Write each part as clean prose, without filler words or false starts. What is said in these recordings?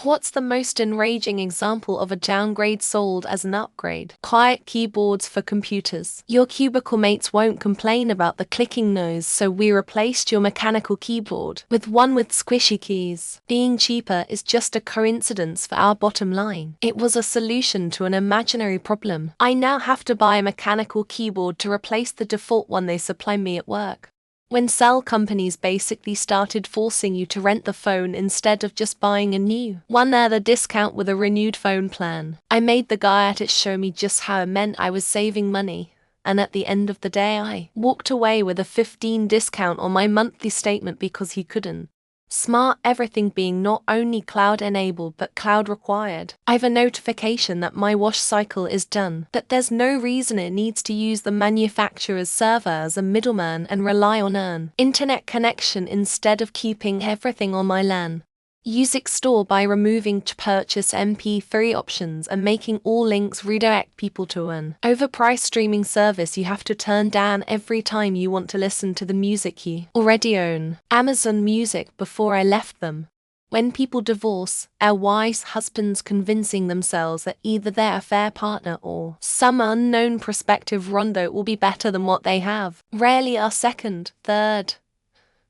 What's the most enraging example of a downgrade sold as an upgrade? Quiet keyboards for computers. Your cubicle mates won't complain about the clicking noise, so we replaced your mechanical keyboard with one with squishy keys. Being cheaper is just a coincidence for our bottom line. It was a solution to an imaginary problem. I now have to buy a mechanical keyboard to replace the default one they supply me at work. When cell companies basically started forcing you to rent the phone instead of just buying a new one at a discount with a renewed phone plan, I made the guy at it show me just how it meant I was saving money, and at the end of the day I walked away with a 15% discount on my monthly statement because he couldn't. Smart everything being not only cloud enabled but cloud required. I've a notification that my wash cycle is done, that there's no reason it needs to use the manufacturer's server as a middleman and rely on an internet connection instead of keeping everything on my LAN. Use Xstore by removing to purchase MP3 options and making all links redirect people to an overpriced streaming service you have to turn down every time you want to listen to the music you already own. Amazon Music before I left them. When people divorce, our wives' husbands convincing themselves that either their affair partner or some unknown prospective rondo will be better than what they have. Rarely are second, third,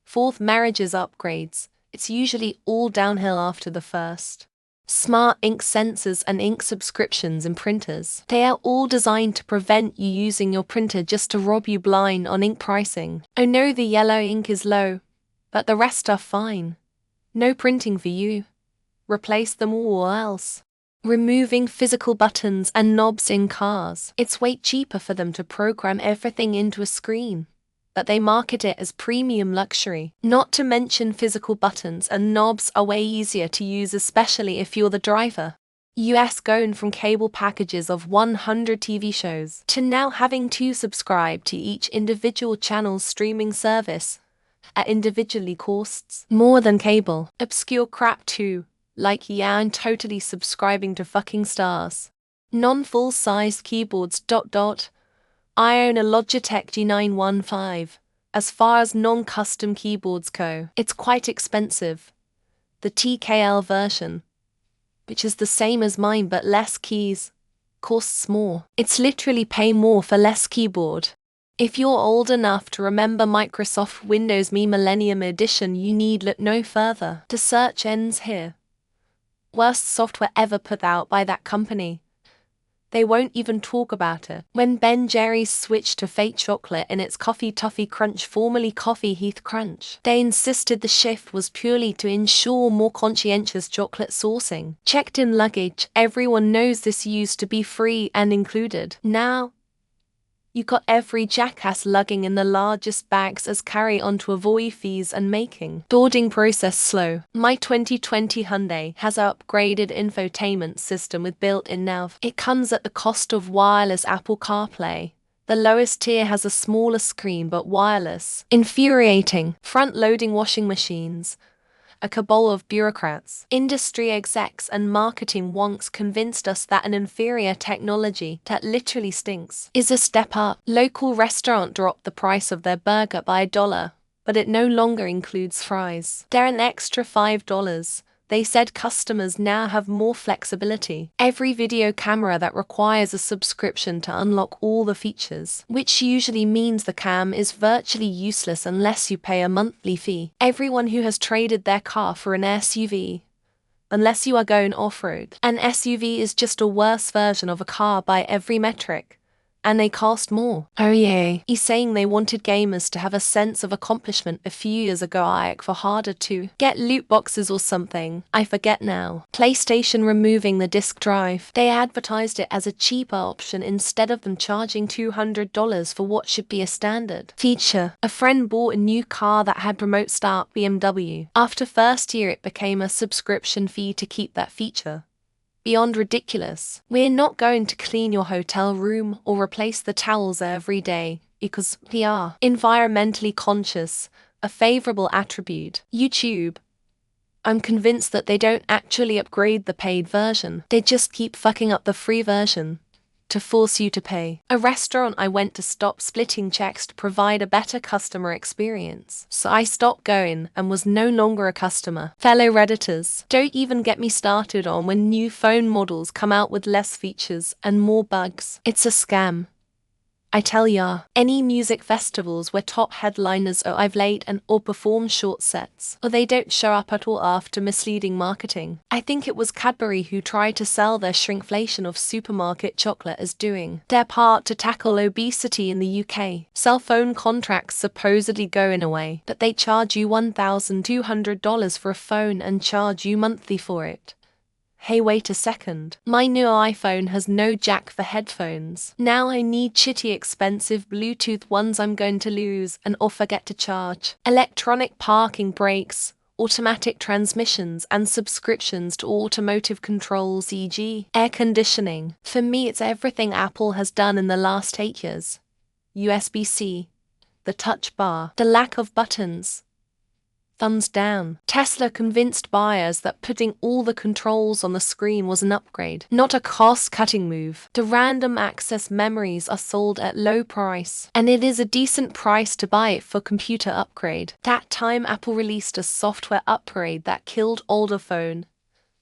fourth marriages upgrades. It's usually all downhill after the first. Smart ink sensors and ink subscriptions in printers. They are all designed to prevent you using your printer just to rob you blind on ink pricing. Oh no, the yellow ink is low, but the rest are fine. No printing for you. Replace them all or else. Removing physical buttons and knobs in cars. It's way cheaper for them to program everything into a screen, but they market it as premium luxury. Not to mention physical buttons and knobs are way easier to use, especially if you're the driver. US going from cable packages of 100 TV shows to now having to subscribe to each individual channel's streaming service at individually costs more than cable. Obscure crap too, like I'm totally subscribing to fucking stars. Non-full-sized keyboards. I own a Logitech G915. As far as non-custom keyboards go, it's quite expensive. The TKL version, which is the same as mine but less keys, costs more. It's literally pay more for less keyboard. If you're old enough to remember Microsoft Windows Me Millennium Edition, you need look no further. The search ends here. Worst software ever put out by that company. They won't even talk about it. When Ben Jerry's switched to fake chocolate in its Coffee Toffee Crunch, formerly Coffee Heath Crunch, they insisted the shift was purely to ensure more conscientious chocolate sourcing. Checked in luggage, everyone knows this used to be free and included. Now, you got every jackass lugging in the largest bags as carry-on to avoid fees and making boarding process slow. My 2020 Hyundai has an upgraded infotainment system with built-in nav. It comes at the cost of wireless Apple CarPlay. The lowest tier has a smaller screen but wireless. Infuriating. Front-loading washing machines. A cabal of bureaucrats, industry execs and marketing wonks convinced us that an inferior technology that literally stinks is a step up. Local restaurant dropped the price of their burger by $1, but it no longer includes fries. They're an extra $5. They said customers now have more flexibility. Every video camera that requires a subscription to unlock all the features, which usually means the cam is virtually useless unless you pay a monthly fee. Everyone who has traded their car for an SUV, unless you are going off-road. An SUV is just a worse version of a car by every metric. And they cost more. Oh yeah. He's saying they wanted gamers to have a sense of accomplishment a few years ago for harder to get loot boxes or something. I forget now. PlayStation removing the disc drive. They advertised it as a cheaper option instead of them charging $200 for what should be a standard feature. A friend bought a new car that had remote start BMW. After first year it became a subscription fee to keep that feature. Beyond ridiculous. We're not going to clean your hotel room or replace the towels every day because we are environmentally conscious, a favorable attribute. YouTube. I'm convinced that they don't actually upgrade the paid version. They just keep fucking up the free version. to force you to pay. A restaurant I went to stopped splitting checks to provide a better customer experience. So I stopped going and was no longer a customer. Fellow Redditors, don't even get me started on when new phone models come out with less features and more bugs. It's a scam. I tell ya, any music festivals where top headliners arrive late and or perform short sets, or they don't show up at all after misleading marketing. I think it was Cadbury who tried to sell their shrinkflation of supermarket chocolate as doing their part to tackle obesity in the UK. Cell phone contracts supposedly go in a way that they charge you $1,200 for a phone and charge you monthly for it. Hey, wait a second. My new iPhone has no jack for headphones. Now I need shitty expensive Bluetooth ones I'm going to lose and or forget to charge. Electronic parking brakes, automatic transmissions and subscriptions to automotive controls, e.g. air conditioning. For me, it's everything Apple has done in the last 8 years. USB-C, the touch bar, the lack of buttons. Thumbs down. Tesla convinced buyers that putting all the controls on the screen was an upgrade, not a cost-cutting move. The random access memories are sold at low price, and it is a decent price to buy it for computer upgrade. That time Apple released a software upgrade that killed older phone,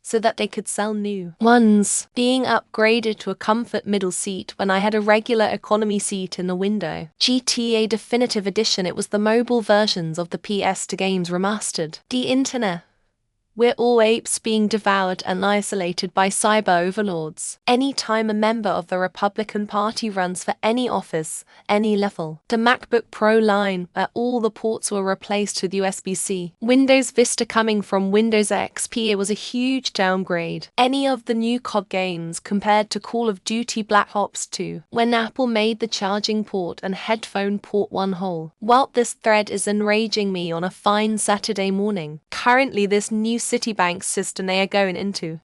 so that they could sell new ones. Being upgraded to a comfort middle seat when I had a regular economy seat in the window. GTA Definitive Edition, it was the mobile versions of the PS2 games remastered. The internet. We're all apes being devoured and isolated by cyber overlords. Anytime a member of the Republican Party runs for any office, any level. The MacBook Pro line, where all the ports were replaced with USB-C. Windows Vista coming from Windows XP, it was a huge downgrade. Any of the new COD games compared to Call of Duty Black Ops 2, when Apple made the charging port and headphone port one whole. Well, this thread is enraging me on a fine Saturday morning. Currently, this new Citibank system they are going into